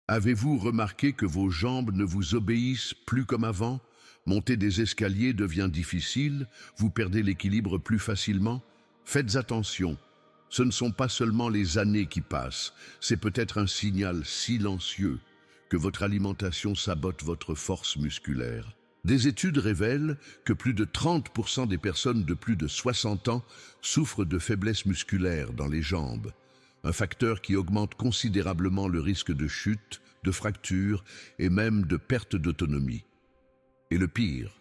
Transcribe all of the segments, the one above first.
Avez-vous remarqué que vos jambes ne vous obéissent plus comme avant? Monter des escaliers devient difficile, vous perdez l'équilibre plus facilement? Faites attention, ce ne sont pas seulement les années qui passent, c'est peut-être un signal silencieux que votre alimentation sabote votre force musculaire. Des études révèlent que plus de 30% des personnes de plus de 60 ans souffrent de faiblesse musculaire dans les jambes, un facteur qui augmente considérablement le risque de chute, de fracture et même de perte d'autonomie. Et le pire,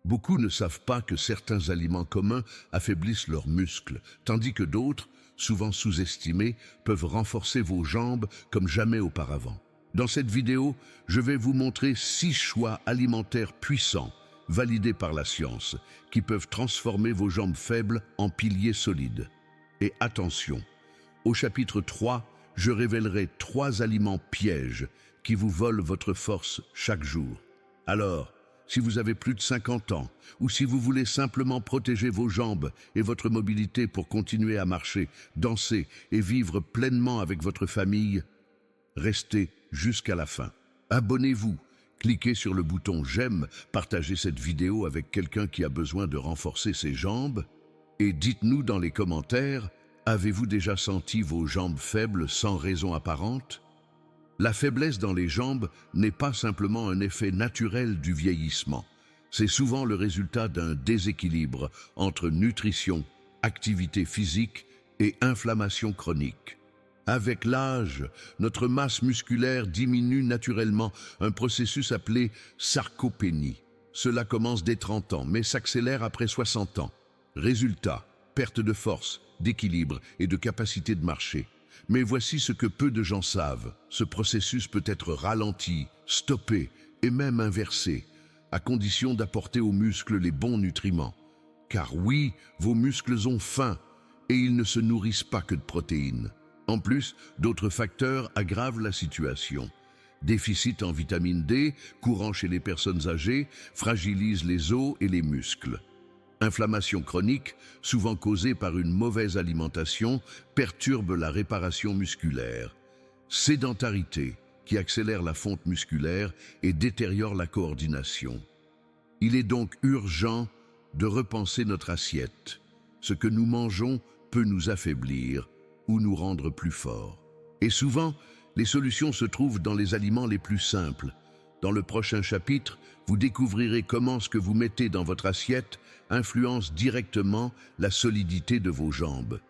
beaucoup ne savent pas que certains aliments communs affaiblissent leurs muscles, tandis que d'autres, souvent sous-estimés, peuvent renforcer vos jambes comme jamais auparavant. Dans cette vidéo, je vais vous montrer 6 choix alimentaires puissants, validés par la science, qui peuvent transformer vos jambes faibles en piliers solides. Et attention, au chapitre 3, je révélerai 3 aliments pièges qui vous volent votre force chaque jour. Alors, si vous avez plus de 50 ans, ou si vous voulez simplement protéger vos jambes et votre mobilité pour continuer à marcher, danser et vivre pleinement avec votre famille, restez jusqu'à la fin. Abonnez-vous, cliquez sur le bouton j'aime, partagez cette vidéo avec quelqu'un qui a besoin de renforcer ses jambes, et dites-nous dans les commentaires, avez-vous déjà senti vos jambes faibles sans raison apparente? La faiblesse dans les jambes n'est pas simplement un effet naturel du vieillissement. C'est souvent le résultat d'un déséquilibre entre nutrition, activité physique et inflammation chronique. Avec l'âge, notre masse musculaire diminue naturellement, un processus appelé sarcopénie. Cela commence dès 30 ans, mais s'accélère après 60 ans. Résultat, perte de force, d'équilibre et de capacité de marcher. Mais voici ce que peu de gens savent. Ce processus peut être ralenti, stoppé et même inversé, à condition d'apporter aux muscles les bons nutriments. Car oui, vos muscles ont faim et ils ne se nourrissent pas que de protéines. En plus, d'autres facteurs aggravent la situation. Déficit en vitamine D, courant chez les personnes âgées, fragilise les os et les muscles. Inflammation chronique, souvent causée par une mauvaise alimentation, perturbe la réparation musculaire. Sédentarité, qui accélère la fonte musculaire et détériore la coordination. Il est donc urgent de repenser notre assiette. Ce que nous mangeons peut nous affaiblir ou nous rendre plus forts. Et souvent, les solutions se trouvent dans les aliments les plus simples. Dans le prochain chapitre, vous découvrirez comment ce que vous mettez dans votre assiette influence directement la solidité de vos jambes.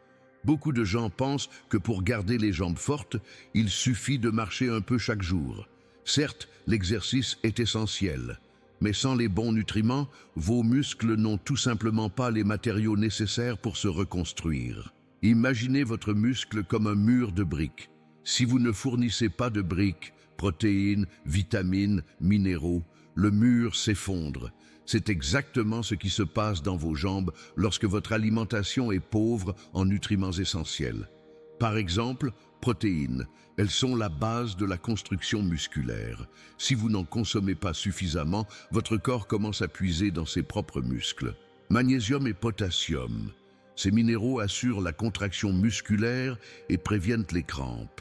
Beaucoup de gens pensent que pour garder les jambes fortes, il suffit de marcher un peu chaque jour. Certes, l'exercice est essentiel, mais sans les bons nutriments, vos muscles n'ont tout simplement pas les matériaux nécessaires pour se reconstruire. Imaginez votre muscle comme un mur de briques. Si vous ne fournissez pas de briques, protéines, vitamines, minéraux, le mur s'effondre. C'est exactement ce qui se passe dans vos jambes lorsque votre alimentation est pauvre en nutriments essentiels. Par exemple, protéines. Elles sont la base de la construction musculaire. Si vous n'en consommez pas suffisamment, votre corps commence à puiser dans ses propres muscles. Magnésium et potassium. Ces minéraux assurent la contraction musculaire et préviennent les crampes.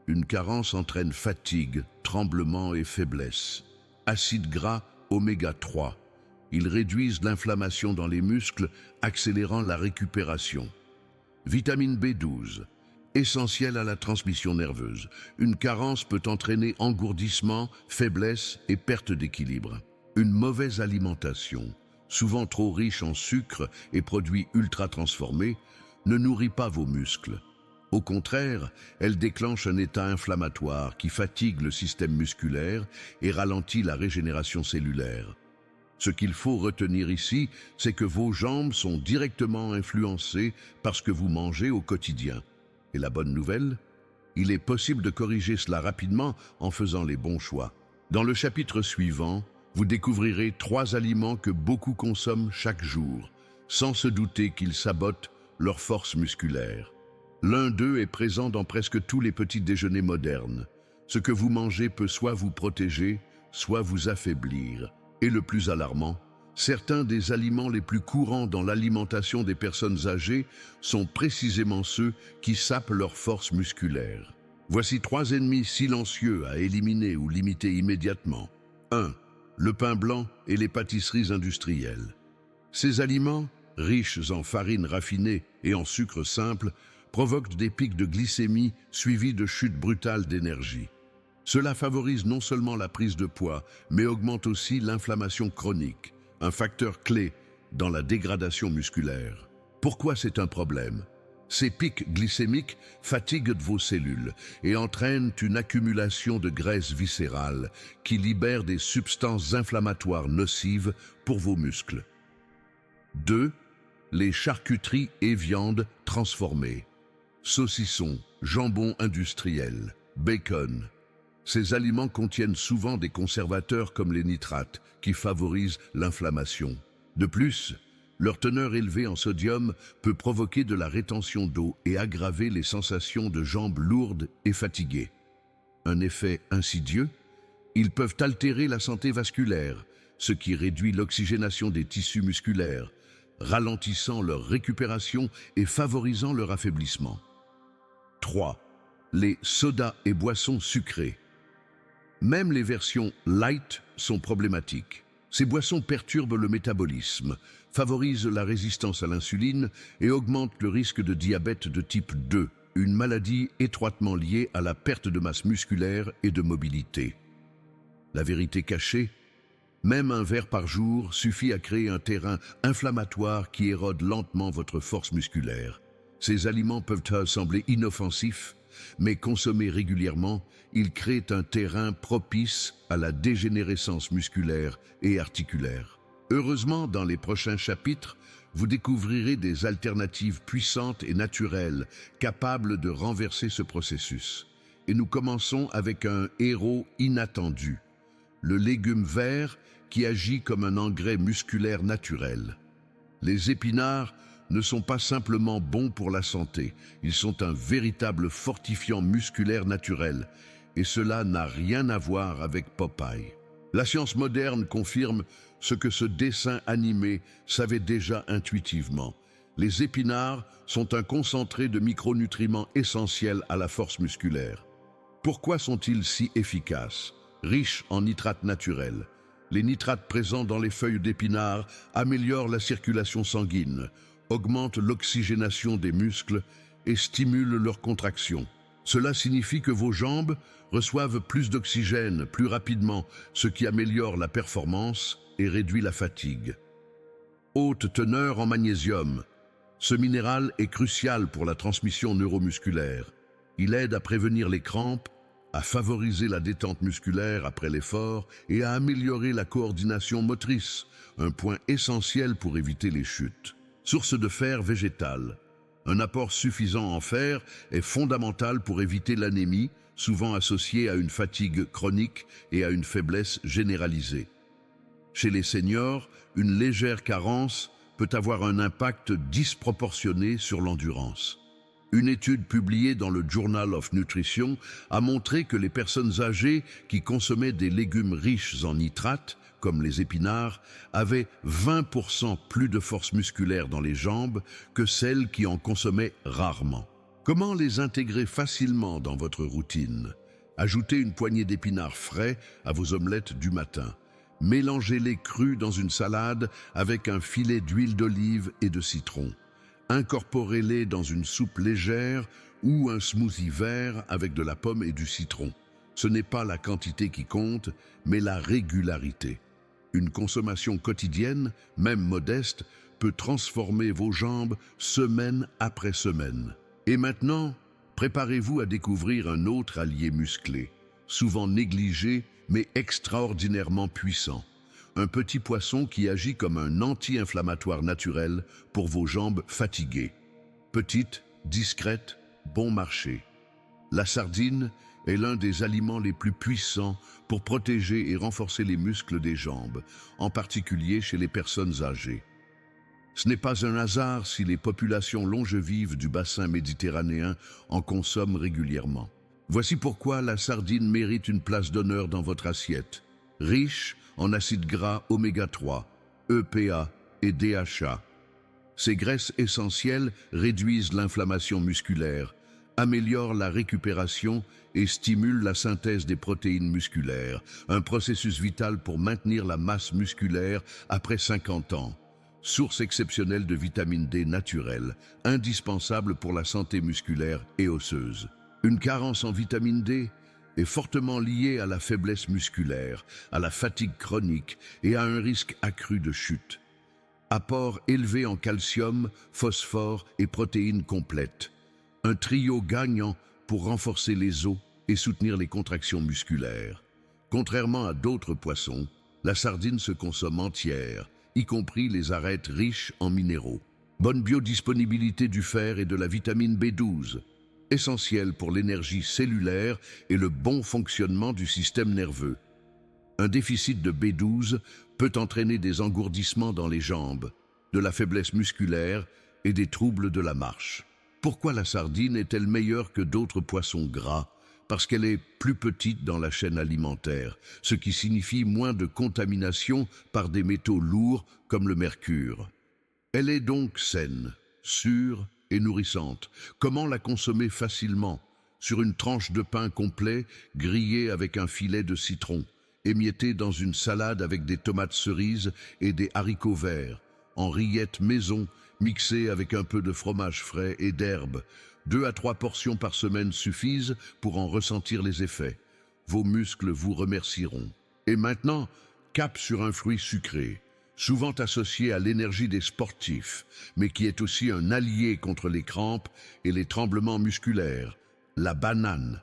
Une carence entraîne fatigue, tremblement et faiblesse. Acides gras oméga 3. Ils réduisent l'inflammation dans les muscles, accélérant la récupération. Vitamine B12. Essentielle à la transmission nerveuse. Une carence peut entraîner engourdissement, faiblesse et perte d'équilibre. Une mauvaise alimentation, souvent trop riche en sucre et produits ultra transformés, ne nourrit pas vos muscles. Au contraire, elle déclenche un état inflammatoire qui fatigue le système musculaire et ralentit la régénération cellulaire. Ce qu'il faut retenir ici, c'est que vos jambes sont directement influencées par ce que vous mangez au quotidien. Et la bonne nouvelle, il est possible de corriger cela rapidement en faisant les bons choix. Dans le chapitre suivant, vous découvrirez 3 aliments que beaucoup consomment chaque jour, sans se douter qu'ils sabotent leur force musculaire. L'un d'eux est présent dans presque tous les petits déjeuners modernes. Ce que vous mangez peut soit vous protéger, soit vous affaiblir. Et le plus alarmant, certains des aliments les plus courants dans l'alimentation des personnes âgées sont précisément ceux qui sapent leur force musculaire. Voici 3 ennemis silencieux à éliminer ou limiter immédiatement. 1. Le pain blanc et les pâtisseries industrielles. Ces aliments, riches en farine raffinée et en sucre simple, provoquent des pics de glycémie suivis de chutes brutales d'énergie. Cela favorise non seulement la prise de poids, mais augmente aussi l'inflammation chronique, un facteur clé dans la dégradation musculaire. Pourquoi c'est un problème? Ces pics glycémiques fatiguent vos cellules et entraînent une accumulation de graisse viscérale qui libère des substances inflammatoires nocives pour vos muscles. 2. Les charcuteries et viandes transformées. Saucissons, jambon industriel, bacon. Ces aliments contiennent souvent des conservateurs comme les nitrates qui favorisent l'inflammation. De plus, leur teneur élevée en sodium peut provoquer de la rétention d'eau et aggraver les sensations de jambes lourdes et fatiguées. Un effet insidieux, ils peuvent altérer la santé vasculaire, ce qui réduit l'oxygénation des tissus musculaires, ralentissant leur récupération et favorisant leur affaiblissement. 3. Les sodas et boissons sucrées. Même les versions light sont problématiques. Ces boissons perturbent le métabolisme, favorisent la résistance à l'insuline et augmentent le risque de diabète de type 2, une maladie étroitement liée à la perte de masse musculaire et de mobilité. La vérité cachée, même un verre par jour suffit à créer un terrain inflammatoire qui érode lentement votre force musculaire. Ces aliments peuvent sembler inoffensifs, mais consommés régulièrement, ils créent un terrain propice à la dégénérescence musculaire et articulaire. Heureusement, dans les prochains chapitres, vous découvrirez des alternatives puissantes et naturelles capables de renverser ce processus. Et nous commençons avec un héros inattendu, le légume vert qui agit comme un engrais musculaire naturel. Les épinards ne sont pas simplement bons pour la santé, ils sont un véritable fortifiant musculaire naturel, et cela n'a rien à voir avec Popeye. La science moderne confirme ce que ce dessin animé savait déjà intuitivement. Les épinards sont un concentré de micronutriments essentiels à la force musculaire. Pourquoi sont-ils si efficaces? Riches en nitrates naturels. Les nitrates présents dans les feuilles d'épinards améliorent la circulation sanguine, augmentent l'oxygénation des muscles et stimulent leur contraction. Cela signifie que vos jambes reçoivent plus d'oxygène plus rapidement, ce qui améliore la performance et réduit la fatigue. Haute teneur en magnésium. Ce minéral est crucial pour la transmission neuromusculaire. Il aide à prévenir les crampes, à favoriser la détente musculaire après l'effort et à améliorer la coordination motrice, un point essentiel pour éviter les chutes. Source de fer végétal. Un apport suffisant en fer est fondamental pour éviter l'anémie, souvent associée à une fatigue chronique et à une faiblesse généralisée. Chez les seniors, une légère carence peut avoir un impact disproportionné sur l'endurance. Une étude publiée dans le Journal of Nutrition a montré que les personnes âgées qui consommaient des légumes riches en nitrates, comme les épinards, avaient 20% plus de force musculaire dans les jambes que celles qui en consommaient rarement. Comment les intégrer facilement dans votre routine? Ajoutez une poignée d'épinards frais à vos omelettes du matin. Mélangez-les crus dans une salade avec un filet d'huile d'olive et de citron. Incorporez-les dans une soupe légère ou un smoothie vert avec de la pomme et du citron. Ce n'est pas la quantité qui compte, mais la régularité. Une consommation quotidienne, même modeste, peut transformer vos jambes semaine après semaine. Et maintenant, préparez-vous à découvrir un autre allié musclé, souvent négligé mais extraordinairement puissant. Un petit poisson qui agit comme un anti-inflammatoire naturel pour vos jambes fatiguées. Petite, discrète, bon marché. La sardine est l'un des aliments les plus puissants pour protéger et renforcer les muscles des jambes, en particulier chez les personnes âgées. Ce n'est pas un hasard si les populations longevives du bassin méditerranéen en consomment régulièrement. Voici pourquoi la sardine mérite une place d'honneur dans votre assiette. Riche en acides gras oméga 3, EPA et DHA. Ces graisses essentielles réduisent l'inflammation musculaire, améliore la récupération et stimule la synthèse des protéines musculaires, un processus vital pour maintenir la masse musculaire après 50 ans. Source exceptionnelle de vitamine D naturelle, indispensable pour la santé musculaire et osseuse. Une carence en vitamine D est fortement liée à la faiblesse musculaire, à la fatigue chronique et à un risque accru de chute. Apport élevé en calcium, phosphore et protéines complètes. Un trio gagnant pour renforcer les os et soutenir les contractions musculaires. Contrairement à d'autres poissons, la sardine se consomme entière, y compris les arêtes riches en minéraux. Bonne biodisponibilité du fer et de la vitamine B12, essentielle pour l'énergie cellulaire et le bon fonctionnement du système nerveux. Un déficit de B12 peut entraîner des engourdissements dans les jambes, de la faiblesse musculaire et des troubles de la marche. Pourquoi la sardine est-elle meilleure que d'autres poissons gras? Parce qu'elle est plus petite dans la chaîne alimentaire, ce qui signifie moins de contamination par des métaux lourds comme le mercure. Elle est donc saine, sûre et nourrissante. Comment la consommer facilement? Sur une tranche de pain complet, grillé avec un filet de citron, émietté dans une salade avec des tomates cerises et des haricots verts, en rillettes maison, mixées avec un peu de fromage frais et d'herbes. 2 à 3 portions par semaine suffisent pour en ressentir les effets. Vos muscles vous remercieront. Et maintenant, cap sur un fruit sucré, souvent associé à l'énergie des sportifs, mais qui est aussi un allié contre les crampes et les tremblements musculaires, la banane.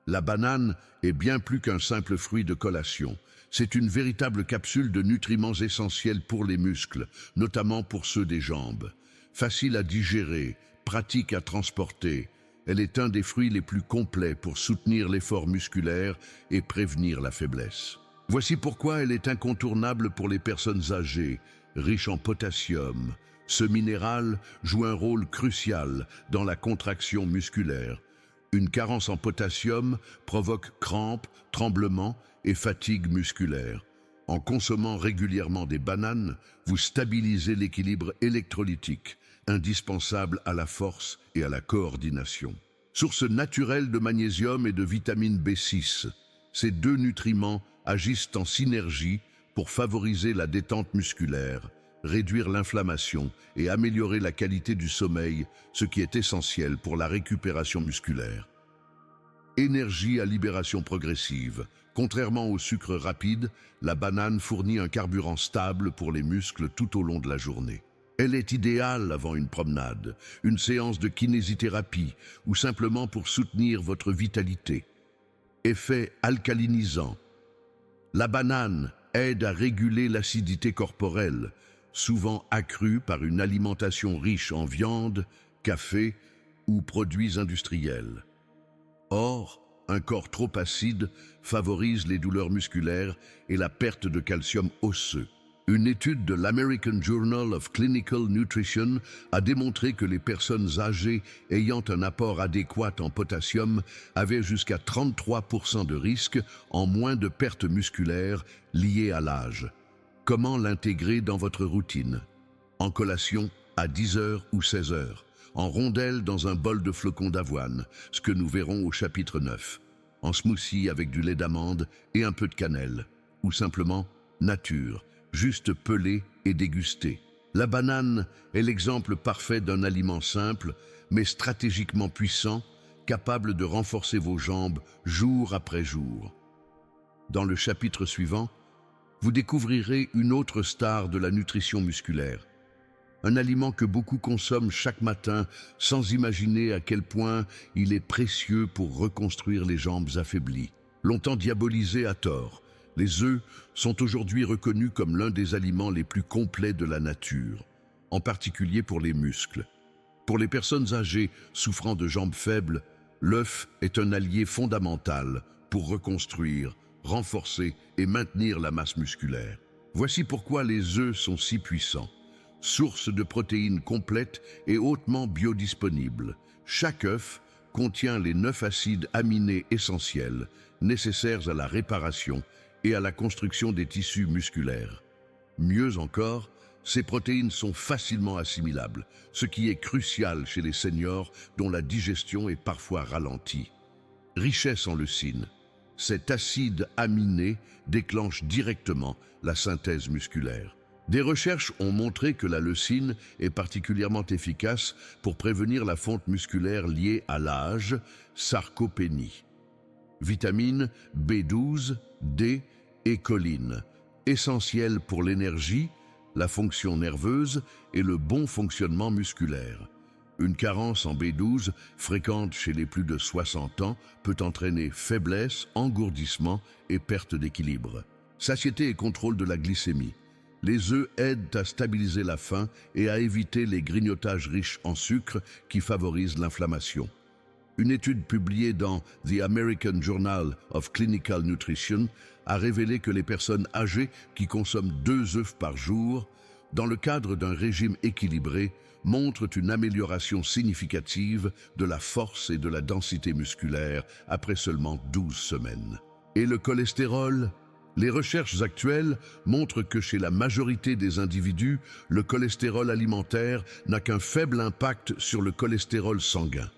La banane est bien plus qu'un simple fruit de collation. C'est une véritable capsule de nutriments essentiels pour les muscles, notamment pour ceux des jambes. Facile à digérer, pratique à transporter, elle est un des fruits les plus complets pour soutenir l'effort musculaire et prévenir la faiblesse. Voici pourquoi elle est incontournable pour les personnes âgées, riche en potassium. Ce minéral joue un rôle crucial dans la contraction musculaire. Une carence en potassium provoque crampes, tremblements et fatigue musculaire. En consommant régulièrement des bananes, vous stabilisez l'équilibre électrolytique, indispensable à la force et à la coordination. Source naturelle de magnésium et de vitamine B6, ces deux nutriments agissent en synergie pour favoriser la détente musculaire, réduire l'inflammation et améliorer la qualité du sommeil, ce qui est essentiel pour la récupération musculaire. Énergie à libération progressive. Contrairement au sucre rapide, la banane fournit un carburant stable pour les muscles tout au long de la journée. Elle est idéale avant une promenade, une séance de kinésithérapie ou simplement pour soutenir votre vitalité. Effet alcalinisant. La banane aide à réguler l'acidité corporelle, souvent accrue par une alimentation riche en viande, café ou produits industriels. Or, un corps trop acide favorise les douleurs musculaires et la perte de calcium osseux. Une étude de l'American Journal of Clinical Nutrition a démontré que les personnes âgées ayant un apport adéquat en potassium avaient jusqu'à 33% de risque en moins de pertes musculaires liées à l'âge. Comment l'intégrer dans votre routine? En collation à 10h ou 16h, en rondelles dans un bol de flocons d'avoine, ce que nous verrons au chapitre 9, en smoothie avec du lait d'amande et un peu de cannelle, ou simplement nature, juste pelé et dégusté. La banane est l'exemple parfait d'un aliment simple, mais stratégiquement puissant, capable de renforcer vos jambes jour après jour. Dans le chapitre suivant, vous découvrirez une autre star de la nutrition musculaire. Un aliment que beaucoup consomment chaque matin sans imaginer à quel point il est précieux pour reconstruire les jambes affaiblies. Longtemps diabolisé à tort, les œufs sont aujourd'hui reconnus comme l'un des aliments les plus complets de la nature, en particulier pour les muscles. Pour les personnes âgées souffrant de jambes faibles, l'œuf est un allié fondamental pour reconstruire, renforcer et maintenir la masse musculaire. Voici pourquoi les œufs sont si puissants. Source de protéines complètes et hautement biodisponibles. Chaque œuf contient les 9 acides aminés essentiels nécessaires à la réparation et à la construction des tissus musculaires. Mieux encore, ces protéines sont facilement assimilables, ce qui est crucial chez les seniors dont la digestion est parfois ralentie. Richesse en leucine. Cet acide aminé déclenche directement la synthèse musculaire. Des recherches ont montré que la leucine est particulièrement efficace pour prévenir la fonte musculaire liée à l'âge, sarcopénie. Vitamines B12, D et choline, essentielles pour l'énergie, la fonction nerveuse et le bon fonctionnement musculaire. Une carence en B12, fréquente chez les plus de 60 ans, peut entraîner faiblesse, engourdissement et perte d'équilibre. Satiété et contrôle de la glycémie. Les œufs aident à stabiliser la faim et à éviter les grignotages riches en sucre qui favorisent l'inflammation. Une étude publiée dans The American Journal of Clinical Nutrition a révélé que les personnes âgées qui consomment 2 œufs par jour, dans le cadre d'un régime équilibré, montrent une amélioration significative de la force et de la densité musculaire après seulement 12 semaines. Et le cholestérol ? Les recherches actuelles montrent que chez la majorité des individus, le cholestérol alimentaire n'a qu'un faible impact sur le cholestérol sanguin.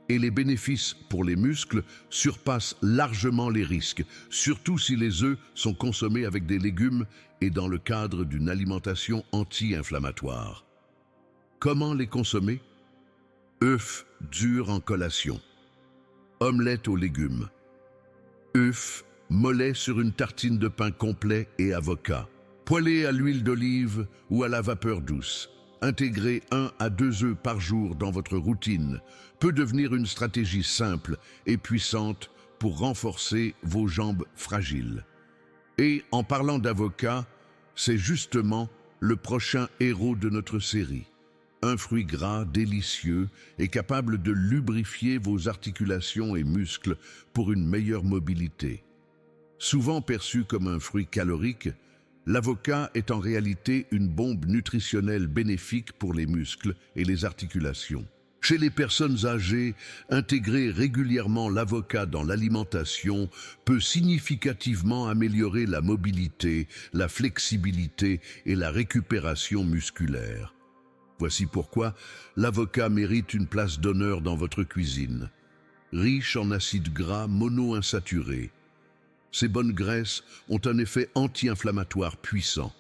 Et les bénéfices pour les muscles surpassent largement les risques, surtout si les œufs sont consommés avec des légumes et dans le cadre d'une alimentation anti-inflammatoire. Comment les consommer? Œufs durs en collation. Omelette aux légumes. Œufs mollet sur une tartine de pain complet et avocat. Poêlé à l'huile d'olive ou à la vapeur douce. Intégrer 1 à 2 œufs par jour dans votre routine peut devenir une stratégie simple et puissante pour renforcer vos jambes fragiles. Et en parlant d'avocat, c'est justement le prochain héros de notre série. Un fruit gras délicieux et capable de lubrifier vos articulations et muscles pour une meilleure mobilité. Souvent perçu comme un fruit calorique, l'avocat est en réalité une bombe nutritionnelle bénéfique pour les muscles et les articulations. Chez les personnes âgées, intégrer régulièrement l'avocat dans l'alimentation peut significativement améliorer la mobilité, la flexibilité et la récupération musculaire. Voici pourquoi l'avocat mérite une place d'honneur dans votre cuisine. Riche en acides gras monoinsaturés, ces bonnes graisses ont un effet anti-inflammatoire puissant.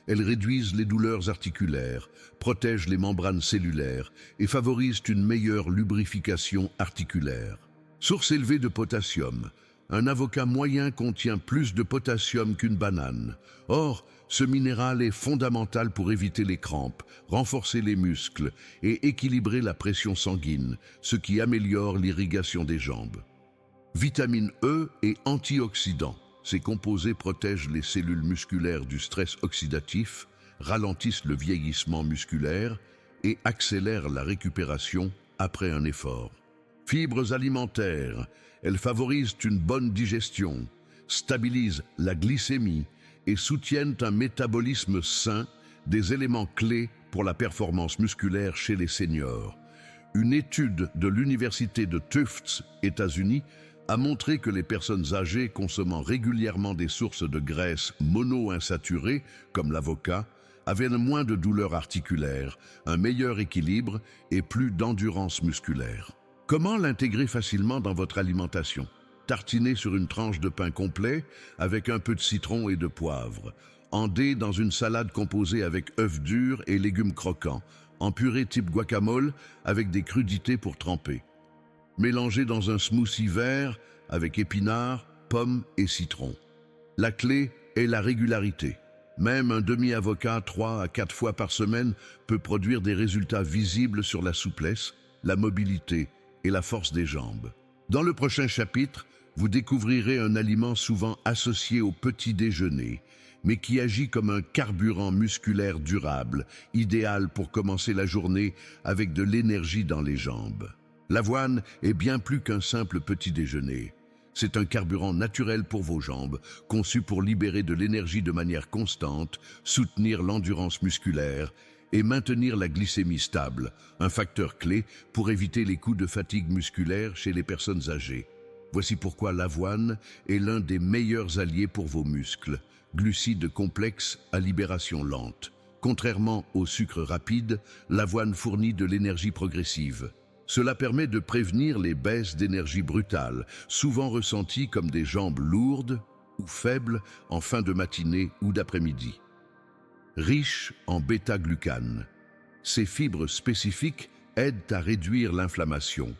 Elles réduisent les douleurs articulaires, protègent les membranes cellulaires et favorisent une meilleure lubrification articulaire. Source élevée de potassium. Un avocat moyen contient plus de potassium qu'une banane. Or, ce minéral est fondamental pour éviter les crampes, renforcer les muscles et équilibrer la pression sanguine, ce qui améliore l'irrigation des jambes. Vitamine E et antioxydants. Ces composés protègent les cellules musculaires du stress oxydatif, ralentissent le vieillissement musculaire et accélèrent la récupération après un effort. Fibres alimentaires. Elles favorisent une bonne digestion, stabilisent la glycémie et soutiennent un métabolisme sain, des éléments clés pour la performance musculaire chez les seniors. Une étude de l'Université de Tufts, États-Unis, a montré que les personnes âgées consommant régulièrement des sources de graisse monoinsaturées, comme l'avocat, avaient moins de douleurs articulaires, un meilleur équilibre et plus d'endurance musculaire. Comment l'intégrer facilement dans votre alimentation? Tartiner sur une tranche de pain complet avec un peu de citron et de poivre. Endé dans une salade composée avec œufs durs et légumes croquants. En purée type guacamole avec des crudités pour tremper. Mélangez dans un smoothie vert avec épinards, pommes et citron. La clé est la régularité. Même un demi-avocat 3 à 4 fois par semaine peut produire des résultats visibles sur la souplesse, la mobilité et la force des jambes. Dans le prochain chapitre, vous découvrirez un aliment souvent associé au petit déjeuner, mais qui agit comme un carburant musculaire durable, idéal pour commencer la journée avec de l'énergie dans les jambes. L'avoine est bien plus qu'un simple petit déjeuner. C'est un carburant naturel pour vos jambes, conçu pour libérer de l'énergie de manière constante, soutenir l'endurance musculaire et maintenir la glycémie stable, un facteur clé pour éviter les coups de fatigue musculaire chez les personnes âgées. Voici pourquoi l'avoine est l'un des meilleurs alliés pour vos muscles. Glucides complexes à libération lente, Contrairement au sucre rapide, l'avoine fournit de l'énergie progressive. Cela permet de prévenir les baisses d'énergie brutales, souvent ressenties comme des jambes lourdes ou faibles en fin de matinée ou d'après-midi. Riche en bêta-glucane, ces fibres spécifiques aident à réduire l'inflammation,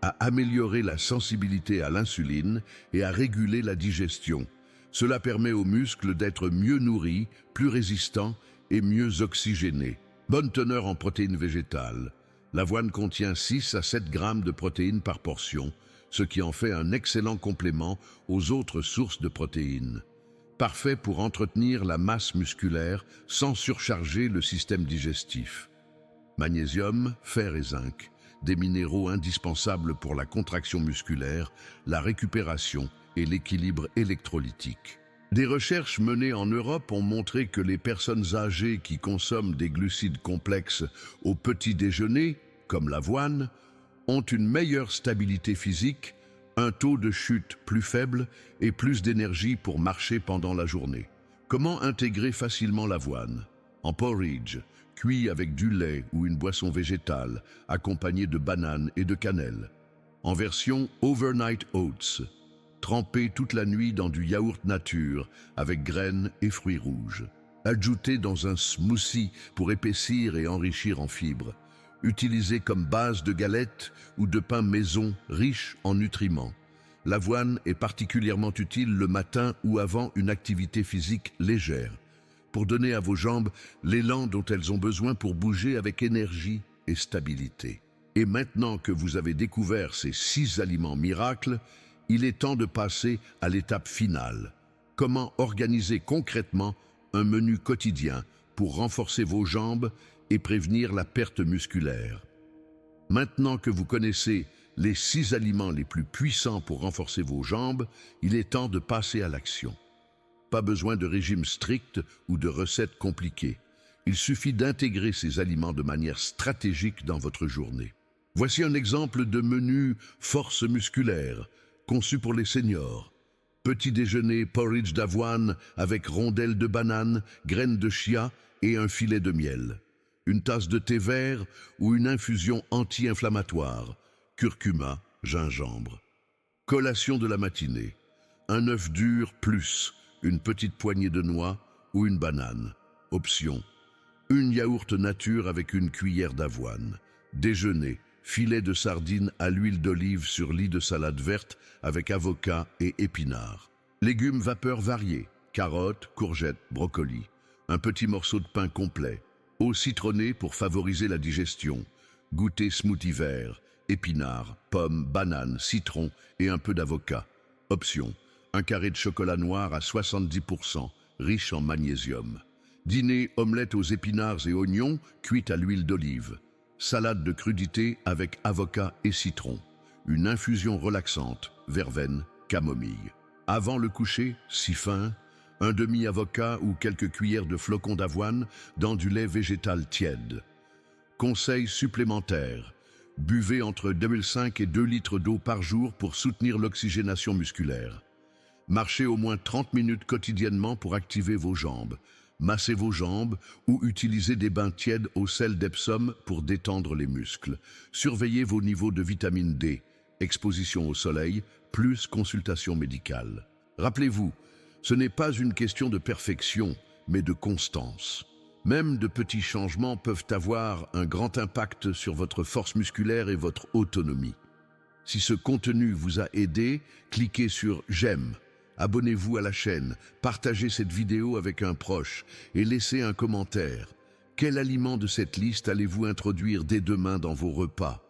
à améliorer la sensibilité à l'insuline et à réguler la digestion. Cela permet aux muscles d'être mieux nourris, plus résistants et mieux oxygénés. Bonne teneur en protéines végétales. L'avoine contient 6 à 7 grammes de protéines par portion, ce qui en fait un excellent complément aux autres sources de protéines. Parfait pour entretenir la masse musculaire sans surcharger le système digestif. Magnésium, fer et zinc, des minéraux indispensables pour la contraction musculaire, la récupération et l'équilibre électrolytique. Des recherches menées en Europe ont montré que les personnes âgées qui consomment des glucides complexes au petit déjeuner, comme l'avoine, ont une meilleure stabilité physique, un taux de chute plus faible et plus d'énergie pour marcher pendant la journée. Comment intégrer facilement l'avoine? En porridge, cuit avec du lait ou une boisson végétale, accompagnée de bananes et de cannelle. En version overnight oats, trempé toute la nuit dans du yaourt nature avec graines et fruits rouges. Ajouté dans un smoothie pour épaissir et enrichir en fibres. Utilisé comme base de galettes ou de pain maison riche en nutriments. L'avoine est particulièrement utile le matin ou avant une activité physique légère, pour donner à vos jambes l'élan dont elles ont besoin pour bouger avec énergie et stabilité. Et maintenant que vous avez découvert ces 6 aliments miracles, il est temps de passer à l'étape finale. Comment organiser concrètement un menu quotidien pour renforcer vos jambes et prévenir la perte musculaire. Maintenant que vous connaissez les 6 aliments les plus puissants pour renforcer vos jambes, il est temps de passer à l'action. Pas besoin de régime strict ou de recettes compliquées. Il suffit d'intégrer ces aliments de manière stratégique dans votre journée. Voici un exemple de menu force musculaire, conçu pour les seniors. Petit déjeuner porridge d'avoine avec rondelles de banane, graines de chia et un filet de miel. Une tasse de thé vert ou une infusion anti-inflammatoire, curcuma, gingembre. Collation de la matinée, un œuf dur plus une petite poignée de noix ou une banane. Option, une yaourt nature avec une cuillère d'avoine. Déjeuner, filet de sardines à l'huile d'olive sur lit de salade verte avec avocat et épinards. Légumes vapeur variés, carottes, courgettes, brocolis. Un petit morceau de pain complet. Eau citronnée pour favoriser la digestion. Goûter smoothie vert, épinards, pommes, bananes, citron et un peu d'avocat. Option, un carré de chocolat noir à 70%, riche en magnésium. Dîner, omelette aux épinards et oignons, cuite à l'huile d'olive. Salade de crudité avec avocat et citron. Une infusion relaxante, verveine, camomille. Avant le coucher, si fin, un demi-avocat ou quelques cuillères de flocons d'avoine dans du lait végétal tiède. Conseil supplémentaire. Buvez entre 2,5 et 2 litres d'eau par jour pour soutenir l'oxygénation musculaire. Marchez au moins 30 minutes quotidiennement pour activer vos jambes. Massez vos jambes ou utilisez des bains tièdes au sel d'Epsom pour détendre les muscles. Surveillez vos niveaux de vitamine D, exposition au soleil, plus consultation médicale. Rappelez-vous, ce n'est pas une question de perfection, mais de constance. Même de petits changements peuvent avoir un grand impact sur votre force musculaire et votre autonomie. Si ce contenu vous a aidé, cliquez sur « J'aime ». Abonnez-vous à la chaîne, partagez cette vidéo avec un proche et laissez un commentaire. Quel aliment de cette liste allez-vous introduire dès demain dans vos repas?